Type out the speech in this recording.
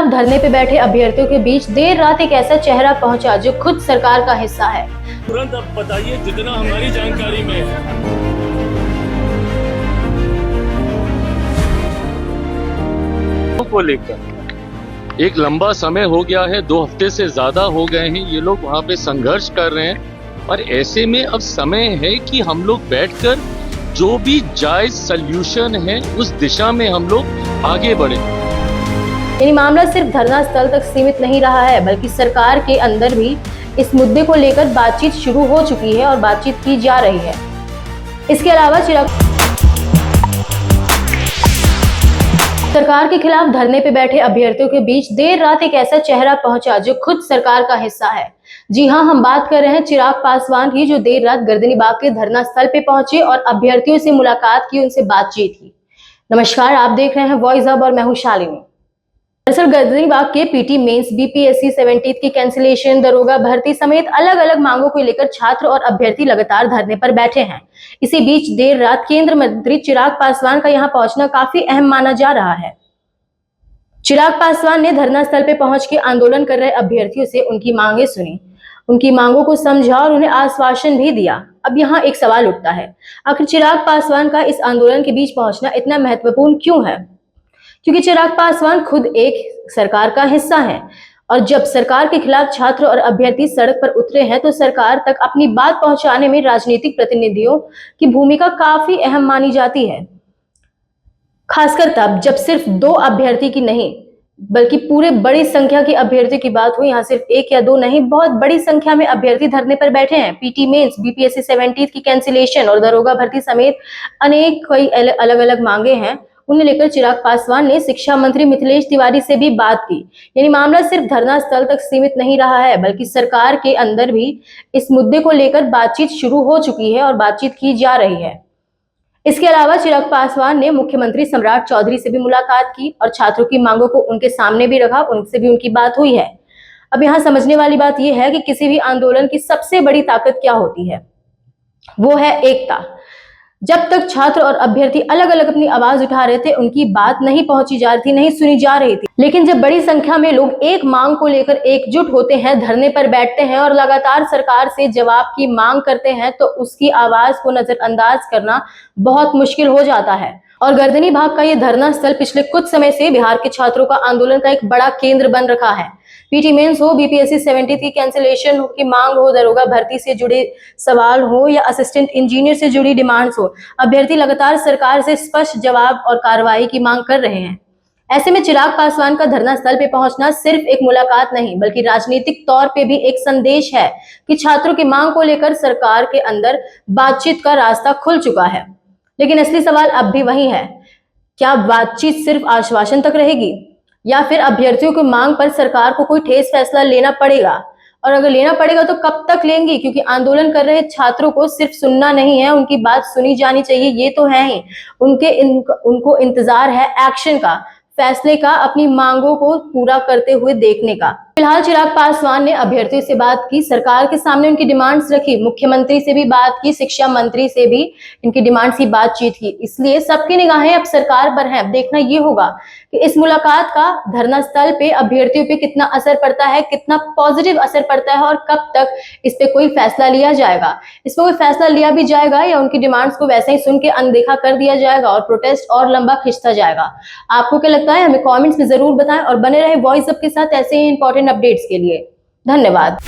खिलाफ धरने पे बैठे अभ्यर्थियों के बीच देर रात एक ऐसा चेहरा पहुंचा जो खुद सरकार का हिस्सा है। तुरंत अब बताइए जितना हमारी जानकारी में है। को लेकर एक लंबा समय हो गया है, 2 हफ्ते से ज्यादा हो गए हैं, ये लोग वहाँ पे संघर्ष कर रहे हैं और ऐसे में अब समय है कि हम लोग बैठकर जो भी जायज सल्यूशन है उस दिशा में हम लोग आगे बढ़े। यानी मामला सिर्फ धरना स्थल तक सीमित नहीं रहा है, बल्कि सरकार के अंदर भी इस मुद्दे को लेकर बातचीत शुरू हो चुकी है और बातचीत की जा रही है। इसके अलावा सरकार के खिलाफ धरने पे बैठे अभ्यर्थियों के बीच देर रात एक ऐसा चेहरा पहुंचा जो खुद सरकार का हिस्सा है। जी हां, हम बात कर रहे हैं चिराग पासवान की, जो देर रात गर्दनीबाग के धरना स्थल पे पहुंचे और अभ्यर्थियों से मुलाकात की, उनसे बातचीत की। नमस्कार, आप देख रहे हैं वॉइस हब और मैं हूं शालिनी। दरअसल गर्दनीबाग के पीटी मेंस, बीपीएससी 17 की कैंसिलेशन, दरोगा भर्ती समेत अलग अलग मांगों को लेकर छात्र और अभ्यर्थी लगातार धरने पर बैठे हैं। इसी बीच देर रात केंद्रीय मंत्री चिराग पासवान का यहां पहुंचना काफी अहम माना जा रहा है। चिराग पासवान ने धरना स्थल पर पहुंच के आंदोलन कर रहे अभ्यर्थियों से उनकी मांगे सुनी, उनकी मांगों को समझा और उन्हें आश्वासन भी दिया। अब यहाँ एक सवाल उठता है, आखिर चिराग पासवान का इस आंदोलन के बीच पहुंचना इतना महत्वपूर्ण क्यों है? क्योंकि चिराग पासवान खुद एक सरकार का हिस्सा है और जब सरकार के खिलाफ छात्र और अभ्यर्थी सड़क पर उतरे हैं तो सरकार तक अपनी बात पहुंचाने में राजनीतिक प्रतिनिधियों की भूमिका काफी अहम मानी जाती है। खासकर तब जब सिर्फ 2 अभ्यर्थी की नहीं बल्कि पूरे बड़ी संख्या की अभ्यर्थियों की बात हो। यहाँ सिर्फ 1 या 2 नहीं, बहुत बड़ी संख्या में अभ्यर्थी धरने पर बैठे हैं। पीटी मेंस, बीपीएससी 17 की कैंसिलेशन और दरोगा भर्ती समेत अनेक कई अलग अलग मांगे हैं। उन्हें लेकर चिराग पासवान ने शिक्षा मंत्री मिथिलेश तिवारी से भी बात की। यानी मामला सिर्फ धरना स्थल तक सीमित नहीं रहा है, बल्कि सरकार के अंदर भी इस मुद्दे को लेकर बातचीत शुरू हो चुकी है और बातचीत की जा रही है। इसके अलावा चिराग पासवान ने मुख्यमंत्री सम्राट चौधरी से भी मुलाकात की और छात्रों की मांगों को उनके सामने भी रखा, उनसे भी उनकी बात हुई है। अब यहाँ समझने वाली बात यह है कि किसी भी आंदोलन की सबसे बड़ी ताकत क्या होती है, वो है एकता। जब तक छात्र और अभ्यर्थी अलग अलग अपनी आवाज उठा रहे थे, उनकी बात नहीं पहुंची जा रही थी, नहीं सुनी जा रही थी। लेकिन जब बड़ी संख्या में लोग एक मांग को लेकर एकजुट होते हैं, धरने पर बैठते हैं और लगातार सरकार से जवाब की मांग करते हैं, तो उसकी आवाज को नजरअंदाज करना बहुत मुश्किल हो जाता है। और गर्दनीबाग का ये धरना स्थल पिछले कुछ समय से बिहार के छात्रों का आंदोलन का एक बड़ा केंद्र बन रखा है। पीटी मेंस हो, बीपीएससी 17 की कैंसिलेशन की मांग हो, दरोगा भर्ती से जुड़े सवाल हो या असिस्टेंट इंजीनियर से जुड़ी डिमांड्स हो, अभ्यर्थी लगातार सरकार से स्पष्ट जवाब और कार्रवाई की मांग कर रहे हैं। ऐसे में चिराग पासवान का धरना स्थल पे पहुंचना सिर्फ एक मुलाकात नहीं, बल्कि राजनीतिक तौर पे भी एक संदेश है कि छात्रों की मांग को लेकर सरकार के अंदर बातचीत का रास्ता खुल चुका है। लेकिन असली सवाल अब भी वही है, क्या बातचीत सिर्फ आश्वासन तक रहेगी या फिर अभ्यर्थियों की मांग पर सरकार को कोई ठोस फैसला लेना पड़ेगा? और अगर लेना पड़ेगा तो कब तक लेंगी? क्योंकि आंदोलन कर रहे छात्रों को सिर्फ सुनना नहीं है, उनकी बात सुनी जानी चाहिए, ये तो है ही। उनको इंतजार है एक्शन का, फैसले का, अपनी मांगों को पूरा करते हुए देखने का। फिलहाल चिराग पासवान ने अभ्यर्थियों से बात की, सरकार के सामने उनकी डिमांड्स रखी, मुख्यमंत्री से भी बात की, शिक्षा मंत्री से भी इनकी डिमांड्स की बातचीत की। इसलिए सबकी निगाहें अब सरकार पर हैं। अब देखना ये होगा कि इस मुलाकात का धरना स्थल पे अभ्यर्थियों पे कितना असर पड़ता है, कितना पॉजिटिव असर पड़ता है और कब तक इस पे कोई फैसला लिया जाएगा। इसमें कोई फैसला लिया भी जाएगा या उनकी डिमांड्स को वैसे ही सुन के अनदेखा कर दिया जाएगा और प्रोटेस्ट और लंबा खिंचता जाएगा? आपको क्या लगता है? हमें कमेंट्स में जरूर बताएं और बने रहे वॉइस अप के साथ ऐसे ही इंपॉर्टेंट अपडेट्स के लिए। धन्यवाद।